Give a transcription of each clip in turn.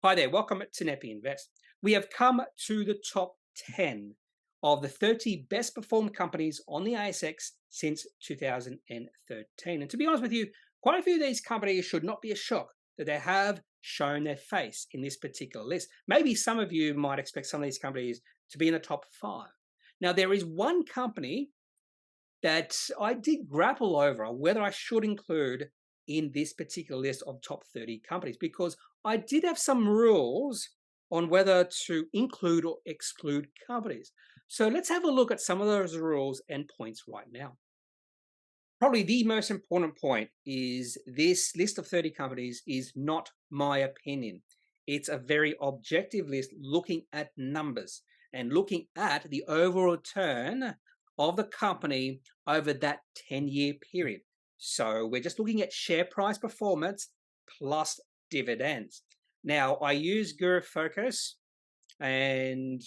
Hi there, welcome to Kneppy Invest. We have come to the top 10 of the 30 best performed companies on the ASX since 2013. And to be honest with you, quite a few of these companies should not be a shock that they have shown their face in this particular list. Maybe some of you might expect some of these companies to be in the top 5. Now, there is one company that I did grapple over whether I should include in this particular list of top 30 companies because I did have some rules on whether to include or exclude companies. So let's have a look at some of those rules and points right now. Probably the most important point is this list of 30 companies is not my opinion. It's a very objective list looking at numbers and looking at the overall return of the company over that 10-year period. So we're just looking at share price performance plus dividends. Now, I use Guru Focus, and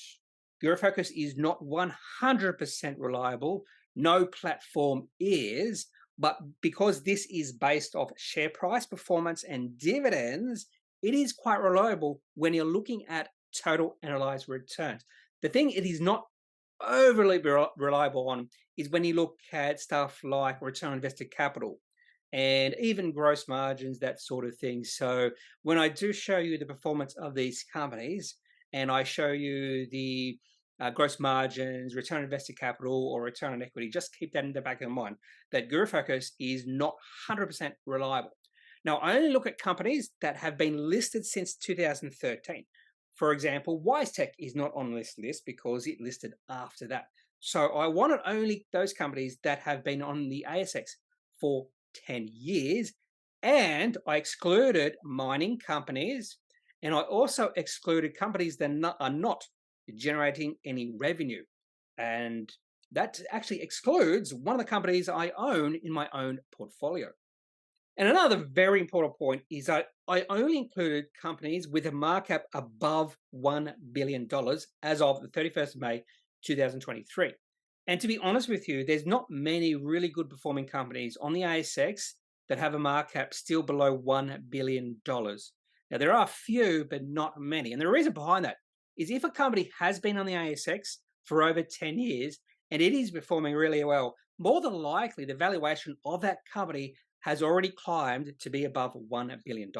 Guru Focus is not 100% reliable. No platform is, but because this is based off share price performance and dividends, it is quite reliable when you're looking at total analyzed returns. The thing it is not overly reliable on is when you look at stuff like return on invested capital and even gross margins, that sort of thing. So when I do show you the performance of these companies and I show you the gross margins, return on invested capital, or return on equity, just keep that in the back of your mind that Guru Focus is not 100% reliable. Now, I only look at companies that have been listed since 2013. For example, WiseTech is not on this list because it listed after that. So I wanted only those companies that have been on the ASX for 10 years. And I excluded mining companies. And I also excluded companies that are not generating any revenue. And that actually excludes one of the companies I own in my own portfolio. And another very important point is that I only included companies with a market cap above $1 billion as of the 31st of May 2023. And to be honest with you, there's not many really good performing companies on the ASX that have a market cap still below $1 billion. Now, there are a few, but not many. And the reason behind that is if a company has been on the ASX for over 10 years and it is performing really well, more than likely the valuation of that company has already climbed to be above $1 billion.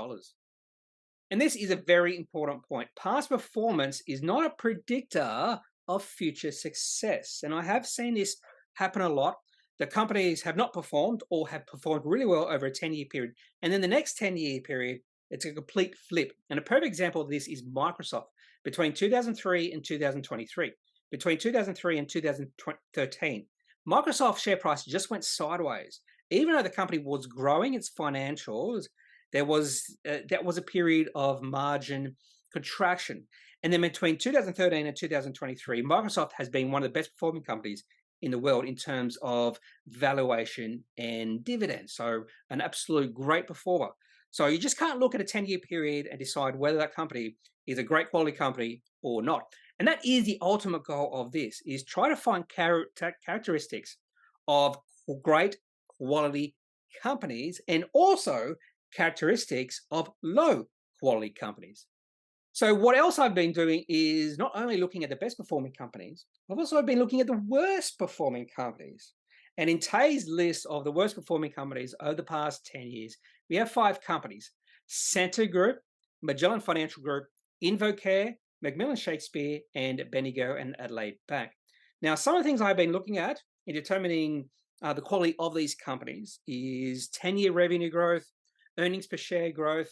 And this is a very important point. Past performance is not a predictor of future success. And I have seen this happen a lot. The companies have not performed or have performed really well over a 10-year period. And then the next 10-year period, it's a complete flip. And a perfect example of this is Microsoft. Between 2003 and 2023, between 2003 and 2013, Microsoft's share price just went sideways. Even though the company was growing its financials, there was that was a period of margin contraction. And then between 2013 and 2023, Microsoft has been one of the best performing companies in the world in terms of valuation and dividends. So an absolute great performer. So you just can't look at a 10-year period and decide whether that company is a great quality company or not. And that is the ultimate goal of this, is try to find characteristics of great quality companies and also characteristics of low quality companies. So what else I've been doing is not only looking at the best performing companies, I've also been looking at the worst performing companies. And in Tay's list of the worst performing companies over the past 10 years, we have 5 companies: Scentre Group, Magellan Financial Group, Invocare, Macmillan Shakespeare, and Bendigo and Adelaide Bank. Now, some of the things I've been looking at in determining the quality of these companies is 10-year revenue growth, earnings per share growth,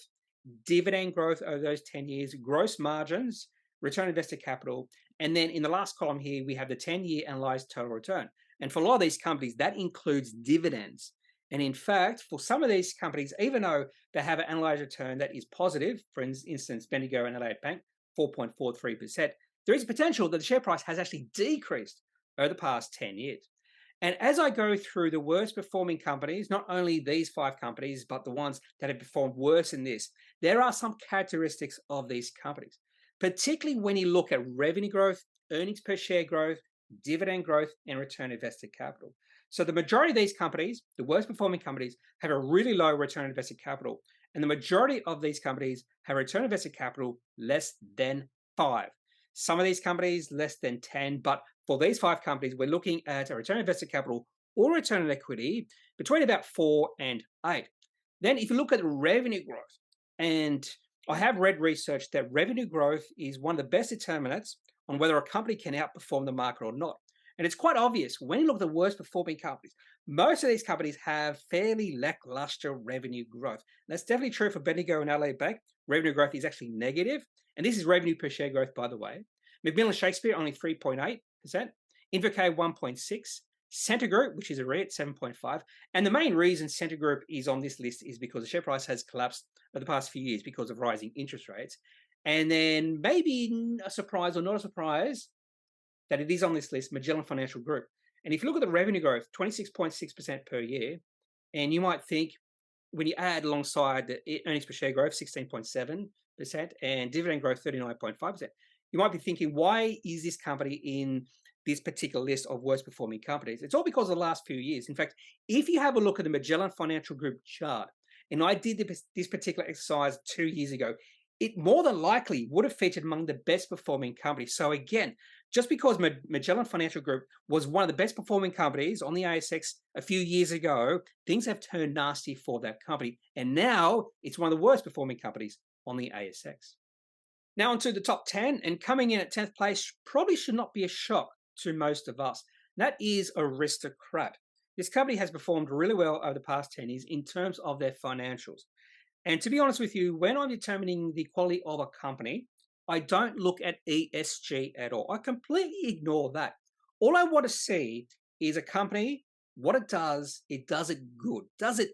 dividend growth over those 10 years, gross margins, return on invested capital, and then in the last column here, we have the 10-year analyzed total return. And for a lot of these companies, that includes dividends. And in fact, for some of these companies, even though they have an analyzed return that is positive, for instance, Bendigo and Adelaide Bank, 4.43%, there is potential that the share price has actually decreased over the past 10 years. And as I go through the worst performing companies, not only these 5 companies, but the ones that have performed worse in this, there are some characteristics of these companies, particularly when you look at revenue growth, earnings per share growth, dividend growth, and return on invested capital. So the majority of these companies, the worst performing companies, have a really low return on invested capital. And the majority of these companies have a return on invested capital less than 5. Some of these companies less than 10, but for these 5 companies, we're looking at a return on invested capital or return on equity between about 4 and 8. Then if you look at revenue growth, and I have read research that revenue growth is one of the best determinants on whether a company can outperform the market or not. And it's quite obvious when you look at the worst performing companies, most of these companies have fairly lackluster revenue growth. That's definitely true for Bendigo and LA Bank. Revenue growth is actually negative, and this is revenue per share growth, by the way. McMillan Shakespeare only 3.8%, Invercare 1.6%, Scentre Group, which is a REIT, 7.5%. And the main reason Scentre Group is on this list is because the share price has collapsed over the past few years because of rising interest rates. And then maybe a surprise or not a surprise that it is on this list, Magellan Financial Group. And if you look at the revenue growth, 26.6% per year, and you might think when you add alongside the earnings per share growth, 16.7%, and dividend growth, 39.5%, you might be thinking, why is this company in this particular list of worst performing companies? It's all because of the last few years. In fact, if you have a look at the Magellan Financial Group chart, and I did this particular exercise 2 years ago, it more than likely would have featured among the best performing companies. So again, just because Magellan Financial Group was one of the best performing companies on the ASX a few years ago, things have turned nasty for that company. And now it's one of the worst performing companies on the ASX. Now onto the top 10, and coming in at 10th place probably should not be a shock to most of us. That is ARISTOCRAT. This company has performed really well over the past 10 years in terms of their financials. And to be honest with you, when I'm determining the quality of a company, I don't look at ESG at all. I completely ignore that. All I want to see is a company, what it does it good, does it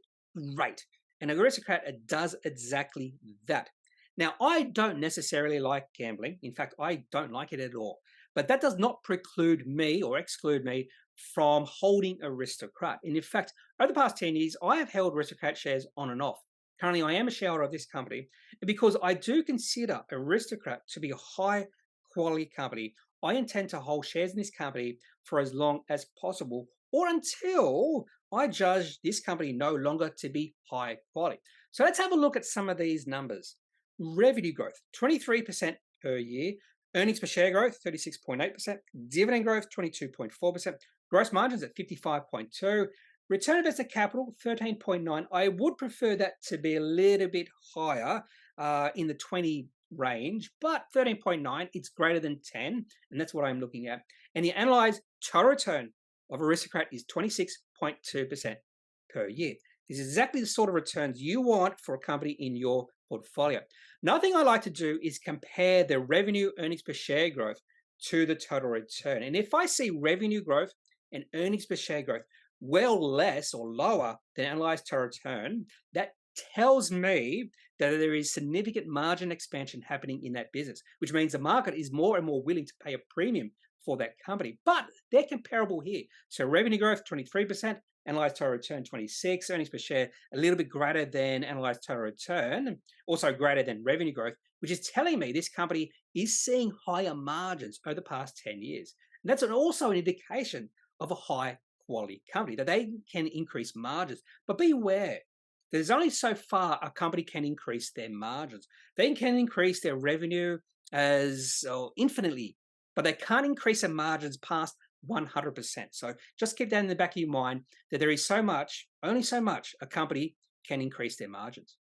great. And Aristocrat, it does exactly that. Now, I don't necessarily like gambling. In fact, I don't like it at all. But that does not preclude me or exclude me from holding Aristocrat. And in fact, over the past 10 years, I have held Aristocrat shares on and off. Currently, I am a shareholder of this company, and because I do consider Aristocrat to be a high quality company, I intend to hold shares in this company for as long as possible, or until I judge this company no longer to be high quality. So let's have a look at some of these numbers. Revenue growth, 23% per year. Earnings per share growth, 36.8%. Dividend growth, 22.4%. Gross margins at 55.2%. Return on invested capital, 13.9. I would prefer that to be a little bit higher in the 20 range, but 13.9, it's greater than 10, and that's what I'm looking at. And the analyzed total return of Aristocrat is 26.2% per year. This is exactly the sort of returns you want for a company in your portfolio. Another thing I like to do is compare the revenue earnings per share growth to the total return. And if I see revenue growth and earnings per share growth well less or lower than analyzed total return, that tells me that there is significant margin expansion happening in that business, which means the market is more and more willing to pay a premium for that company. But they're comparable here. So revenue growth, 23%, analyzed total return, 26%, earnings per share, a little bit greater than analyzed total return, also greater than revenue growth, which is telling me this company is seeing higher margins over the past 10 years. And that's also an indication of a high quality company, that they can increase margins. But beware, there's only so far a company can increase their margins. They can increase their revenue infinitely, but they can't increase their margins past 100%. So just keep that in the back of your mind, that there is so much, only so much a company can increase their margins.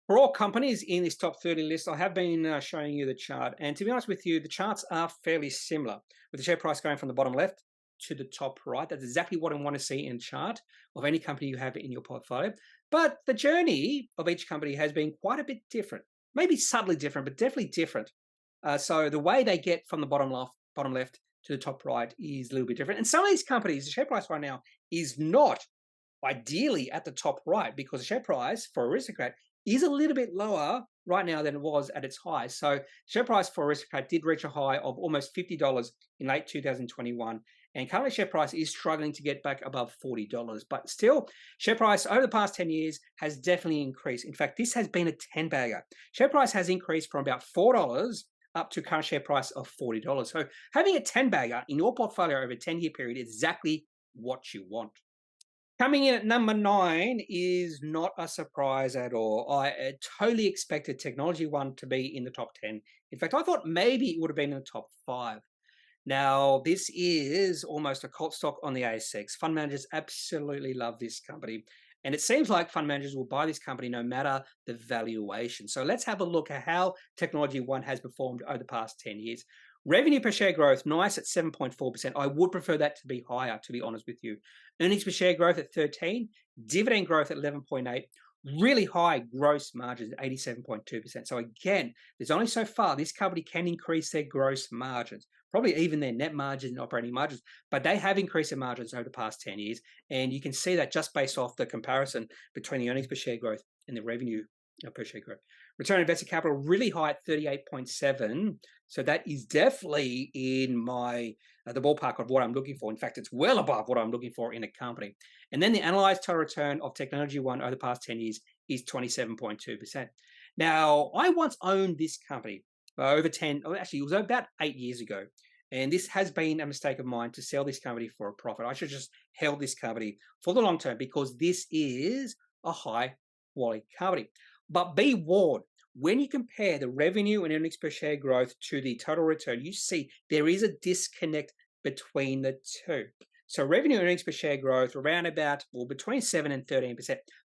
For all companies in this top 30 list, I have been showing you the chart. And to be honest with you, the charts are fairly similar, with the share price going from the bottom left to the top right. That's exactly what I want to see in a chart of any company you have in your portfolio. But the journey of each company has been quite a bit different, maybe subtly different, but definitely different. So the way they get from the bottom left to the top right is a little bit different. And some of these companies, the share price right now is not ideally at the top right, because the share price for Aristocrat is a little bit lower right now than it was at its high. So share price for Aristocrat did reach a high of almost $50 in late 2021. And currently share price is struggling to get back above $40. But still, share price over the past 10 years has definitely increased. In fact, this has been a 10-bagger. Share price has increased from about $4 up to current share price of $40. So having a 10-bagger in your portfolio over a 10-year period is exactly what you want. Coming in at number 9 is not a surprise at all. I totally expected Technology One to be in the top 10. In fact, I thought maybe it would have been in the top 5. Now, this is almost a cult stock on the ASX. Fund managers absolutely love this company. And it seems like fund managers will buy this company no matter the valuation. So let's have a look at how Technology One has performed over the past 10 years. Revenue per share growth, nice at 7.4%. I would prefer that to be higher, to be honest with you. Earnings per share growth at 13, dividend growth at 11.8, really high gross margins at 87.2%. So again, there's only so far this company can increase their gross margins, probably even their net margins and operating margins, but they have increased their margins over the past 10 years. And you can see that just based off the comparison between the earnings per share growth and the revenue per share growth. Return on invested capital really high at 38.7. So that is definitely in my the ballpark of what I'm looking for. In fact, it's well above what I'm looking for in a company. And then the analyzed total return of Technology One over the past 10 years is 27.2%. Now, I once owned this company over 10, actually, it was about 8 years ago. And this has been a mistake of mine to sell this company for a profit. I should have just held this company for the long term because this is a high quality company. But be warned, when you compare the revenue and earnings per share growth to the total return, you see there is a disconnect between the two. So revenue and earnings per share growth around about, well, between 7 and 13%,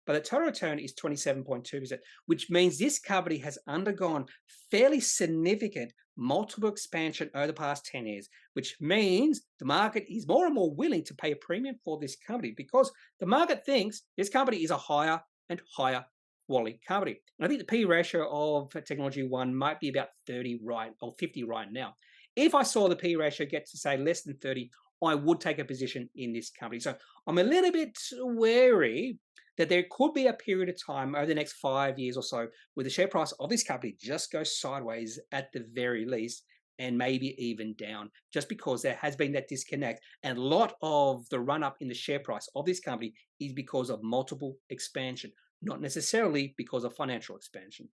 but the total return is 27.2%, which means this company has undergone fairly significant multiple expansion over the past 10 years, which means the market is more and more willing to pay a premium for this company because the market thinks this company is a higher and higher quality company. And I think the P ratio of Technology One might be about 30 right or 50 right now. If I saw the P ratio get to say less than 30, I would take a position in this company. So I'm a little bit wary that there could be a period of time over the next 5 years or so where the share price of this company just goes sideways at the very least and maybe even down, just because there has been that disconnect. And a lot of the run up in the share price of this company is because of multiple expansion, not necessarily because of financial expansion.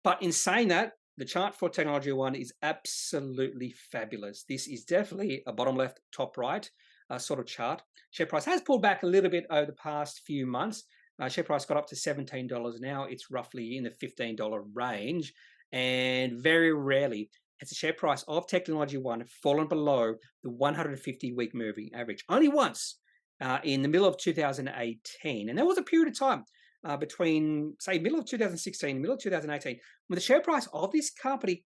But in saying that, the chart for Technology One is absolutely fabulous. This is definitely a bottom left, top right sort of chart. Share price has pulled back a little bit over the past few months. Share price got up to $17 now. It's roughly in the $15 range. And very rarely has the share price of Technology One fallen below the 150-week moving average. Only once in the middle of 2018. And there was a period of time between, say, middle of 2016 and middle of 2018, when the share price of this company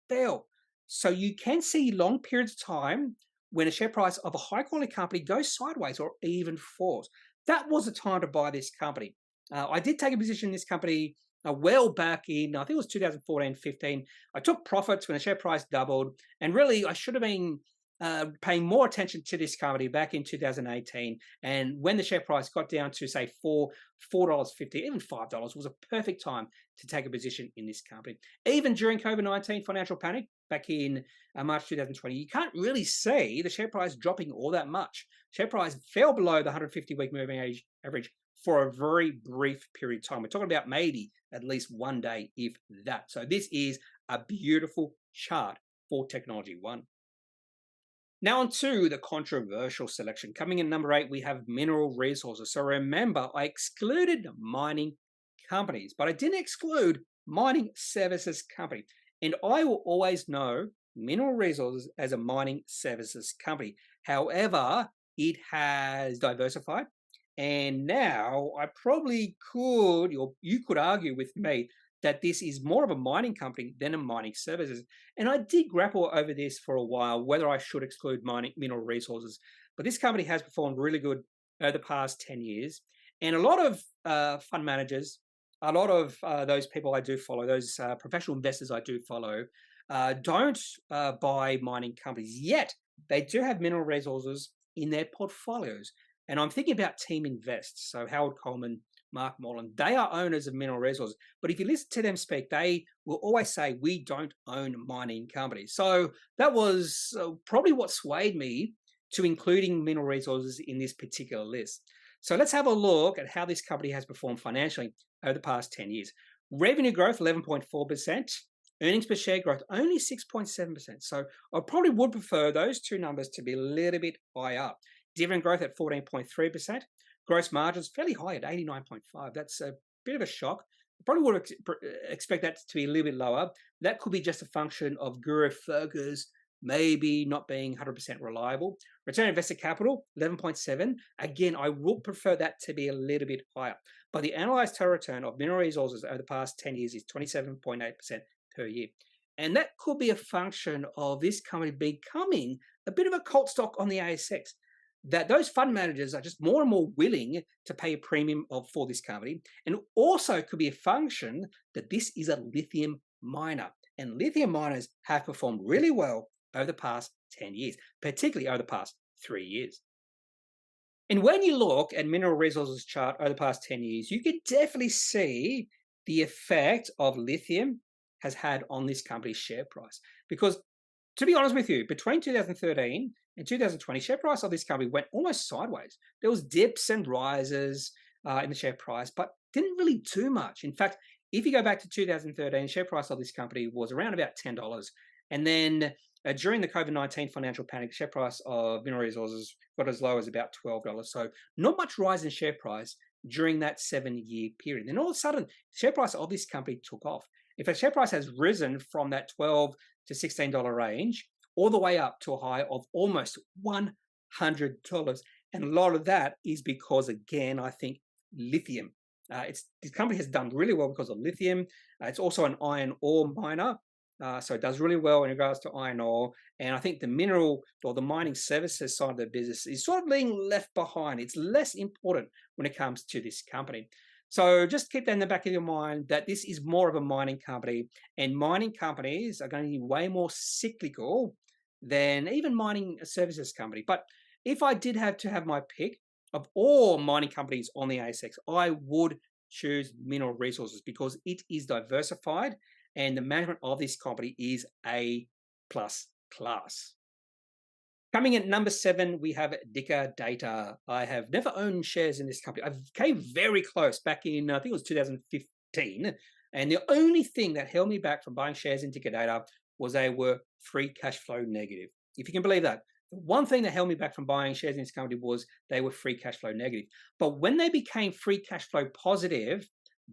fell. So you can see long periods of time when a share price of a high-quality company goes sideways or even falls. That was the time to buy this company. I did take a position in this company well back in, I think it was 2014-15. I took profits when the share price doubled, and really I should have been paying more attention to this company back in 2018. And when the share price got down to, say, $4.50, even $5 was a perfect time to take a position in this company. Even during COVID-19 financial panic back in March 2020, you can't really see the share price dropping all that much. Share price fell below the 150-week moving average for a very brief period of time. We're talking about maybe at least one day, if that. So this is a beautiful chart for Technology One. Now on to the controversial selection. Coming in number 8, we have mineral resources. So remember, I excluded mining companies, but I didn't exclude mining services company. And I will always know mineral resources as a mining services company. However, it has diversified. And now I probably could, or you could argue with me, that this is more of a mining company than a mining services. And I did grapple over this for a while, whether I should exclude mineral resources. But this company has performed really good over the past 10 years. And a lot of fund managers, a lot of those people I do follow, those professional investors I do follow, don't buy mining companies. Yet they do have mineral resources in their portfolios. And I'm thinking about Team Invest. So Howard Coleman, Mark Moreland, they are owners of mineral resources. But if you listen to them speak, they will always say, we don't own mining companies. So that was probably what swayed me to including mineral resources in this particular list. So let's have a look at how this company has performed financially over the past 10 years. Revenue growth, 11.4%. Earnings per share growth, only 6.7%. So I probably would prefer those two numbers to be a little bit higher. Dividend growth at 14.3%. Gross margins fairly high at 89.5%. That's a bit of a shock. Probably would expect that to be a little bit lower. That could be just a function of Guru focus maybe not being 100% reliable. Return on invested capital, 11.7. Again, I would prefer that to be a little bit higher. But the analyzed total return of mineral resources over the past 10 years is 27.8% per year. And that could be a function of this company becoming a bit of a cult stock on the ASX. That those fund managers are just more and more willing to pay a premium for this company. And also could be a function that this is a lithium miner. And lithium miners have performed really well over the past 10 years, particularly over the past 3 years. And when you look at mineral resources chart over the past 10 years, you can definitely see the effect of lithium has had on this company's share price. Because to be honest with you, between 2013 and 2020, share price of this company went almost sideways. There was dips and rises in the share price, but didn't really do much. In fact, if you go back to 2013, share price of this company was around about $10. And then during the COVID-19 financial panic, share price of mineral resources got as low as about $12. So not much rise in share price during that 7-year period. Then all of a sudden, share price of this company took off. If a share price has risen from that $12 to $16 range, all the way up to a high of almost $100. And a lot of that is because, again, I think lithium. This company has done really well because of lithium. It's also an iron ore miner. So it does really well in regards to iron ore. And I think the mineral or the mining services side of the business is sort of being left behind. It's less important when it comes to this company. So just keep that in the back of your mind that this is more of a mining company, and mining companies are going to be way more cyclical than even mining services company. But if I did have to have my pick of all mining companies on the ASX, I would choose mineral resources because it is diversified and the management of this company is A+ class. Coming at number 7, we have Dicker Data. I have never owned shares in this company. I came very close back in, I think it was 2015. And the only thing that held me back from buying shares in Dicker Data was they were free cash flow negative. If you can believe that. The one thing that held me back from buying shares in this company was they were free cash flow negative. But when they became free cash flow positive,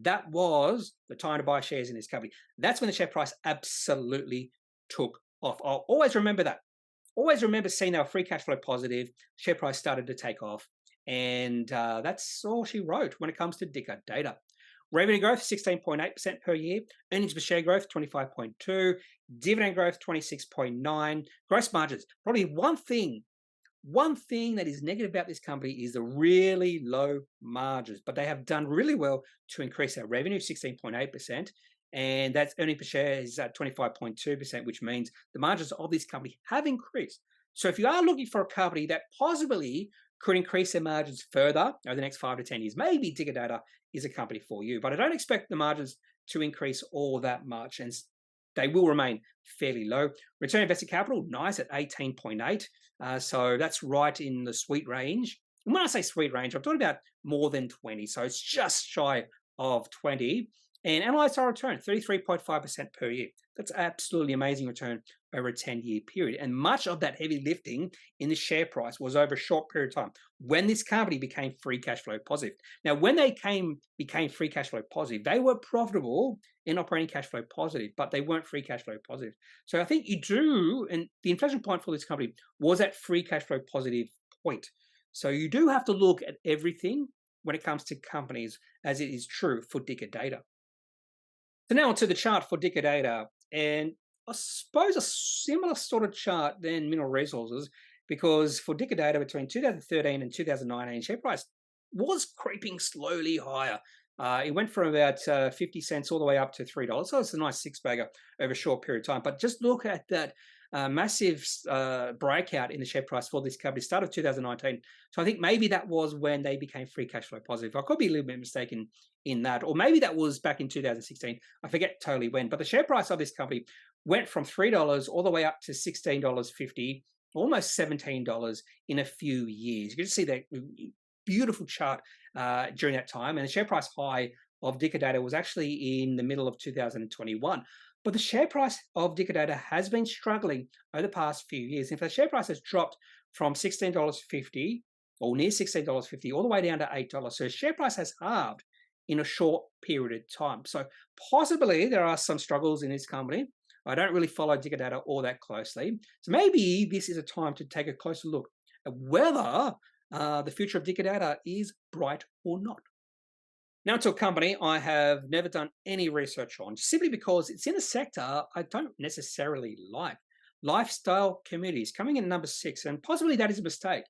that was the time to buy shares in this company. That's when the share price absolutely took off. I'll always remember that. Always remember seeing they were free cash flow positive, share price started to take off, and that's all she wrote when it comes to Dicker Data. Revenue growth, 16.8% per year. Earnings per share growth, 25.2%. Dividend growth, 26.9%. Gross margins, probably one thing that is negative about this company is the really low margins, but they have done really well to increase their revenue, 16.8%. And that's earnings per share is at 25.2%, which means the margins of this company have increased. So if you are looking for a company that possibly could increase their margins further over the next 5 to 10 years, maybe Dicker Data is a company for you. But I don't expect the margins to increase all that much, and they will remain fairly low. Return on invested capital, nice at 18.8%. So that's right in the sweet range. And when I say sweet range, I'm talking about more than 20. So it's just shy of 20. And analyzed total return, 33.5% per year. That's absolutely amazing return over a 10-year period. And much of that heavy lifting in the share price was over a short period of time when this company became free cash flow positive. Now, when they became free cash flow positive, they were profitable in operating cash flow positive, but they weren't free cash flow positive. So I think you do, and the inflection point for this company was at free cash flow positive point. So you do have to look at everything when it comes to companies, as it is true for Dicker Data. So now onto the chart for Dicker Data, and I suppose a similar sort of chart than mineral resources, because for Dicker Data between 2013 and 2019, share price was creeping slowly higher. It went from about 50 cents all the way up to $3. So it's a nice six-bagger over a short period of time. But just look at that massive breakout in the share price for this company, start of 2019. So I think maybe that was when they became free cash flow positive. I could be a little bit mistaken in that, or maybe that was back in 2016. I forget totally when, but the share price of this company went from $3 all the way up to $16.50, almost $17 in a few years. You can see that beautiful chart during that time, and the share price high of Dicker Data was actually in the middle of 2021. But the share price of Dicker Data has been struggling over the past few years. In fact, the share price has dropped from $16.50 or near $16.50, all the way down to $8. So share price has halved in a short period of time. So possibly there are some struggles in this company. I don't really follow Dicker Data all that closely. So maybe this is a time to take a closer look at whether the future of Dicker Data is bright or not. Now to a company I have never done any research on, simply because it's in a sector I don't necessarily like. Lifestyle communities coming in at number 6, and possibly that is a mistake.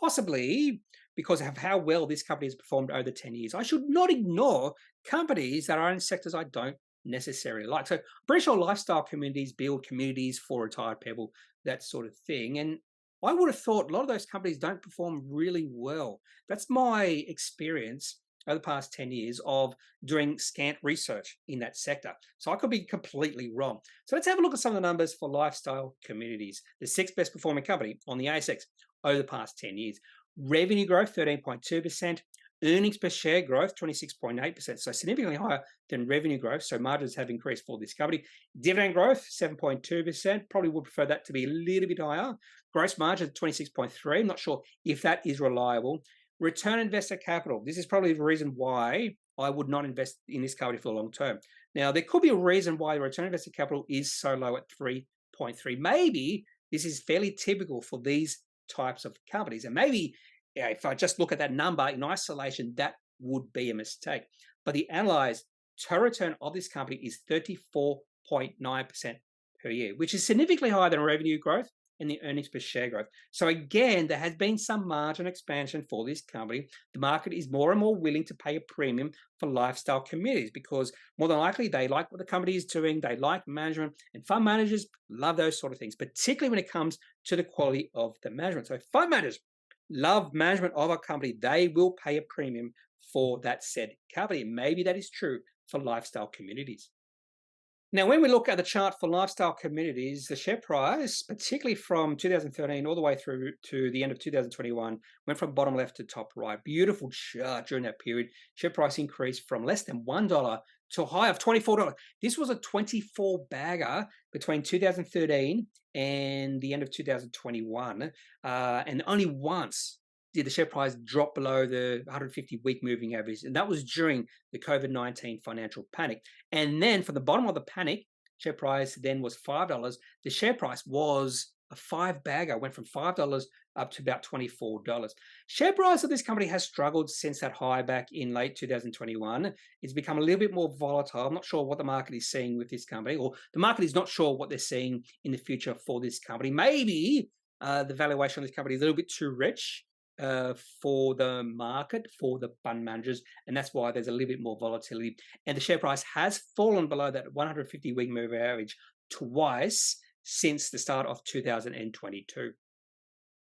Possibly because of how well this company has performed over 10 years. I should not ignore companies that are in sectors I don't necessarily like. So I'm pretty sure lifestyle communities build communities for retired people, that sort of thing. And I would have thought a lot of those companies don't perform really well. That's my experience over the past 10 years of doing scant research in that sector. So I could be completely wrong. So let's have a look at some of the numbers for lifestyle communities, the 6th best performing company on the ASX over the past 10 years. Revenue growth, 13.2%. Earnings per share growth, 26.8%. So significantly higher than revenue growth. So margins have increased for this company. Dividend growth, 7.2%. Probably would prefer that to be a little bit higher. Gross margin, 26.3%. I'm not sure if that is reliable. Return on invested capital. This is probably the reason why I would not invest in this company for the long term. Now, there could be a reason why the return on invested capital is so low at 3.3. Maybe this is fairly typical for these types of companies. And maybe if I just look at that number in isolation, that would be a mistake. But the analyzed total return of this company is 34.9% per year, which is significantly higher than revenue growth and the earnings per share growth. So again, there has been some margin expansion for this company. The market is more and more willing to pay a premium for lifestyle communities because more than likely they like what the company is doing, they like management, and fund managers love those sort of things, particularly when it comes to the quality of the management. So fund managers love management of a company, they will pay a premium for that said company. Maybe that is true for lifestyle communities. Now, when we look at the chart for lifestyle communities, the share price, particularly from 2013 all the way through to the end of 2021, went from bottom left to top right. Beautiful chart during that period. Share price increased from less than $1 to a high of $24. This was a 24 bagger between 2013 and the end of 2021. And only once did the share price drop below the 150-week moving average, and that was during the COVID-19 financial panic. And then from the bottom of the panic, share price then was $5. The share price was a 5-bagger, went from $5 up to about $24. Share price of this company has struggled since that high back in late 2021. It's become a little bit more volatile. I'm not sure what the market is seeing with this company, or the market is not sure what they're seeing in the future for this company. Maybe the valuation of this company is a little bit too rich for the market, for the fund managers, and that's why there's a little bit more volatility. And the share price has fallen below that 150-week moving average twice since the start of 2022.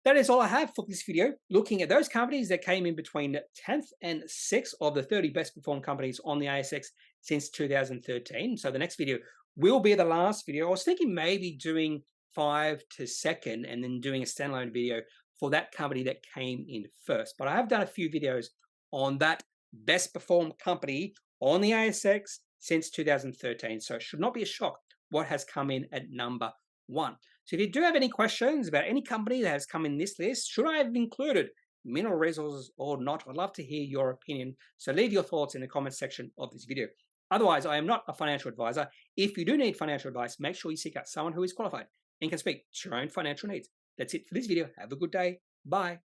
That is all I have for this video, looking at those companies that came in between 10th and 6th of the 30 best performed companies on the ASX since 2013. So the next video will be the last video. I was thinking maybe doing 5 to 2nd and then doing a standalone video for that company that came in first. But I have done a few videos on that best performed company on the ASX since 2013. So it should not be a shock what has come in at number 1. So if you do have any questions about any company that has come in this list, should I have included mineral resources or not? I'd love to hear your opinion. So leave your thoughts in the comment section of this video. Otherwise, I am not a financial advisor. If you do need financial advice, make sure you seek out someone who is qualified and can speak to your own financial needs. That's it for this video. Have a good day. Bye.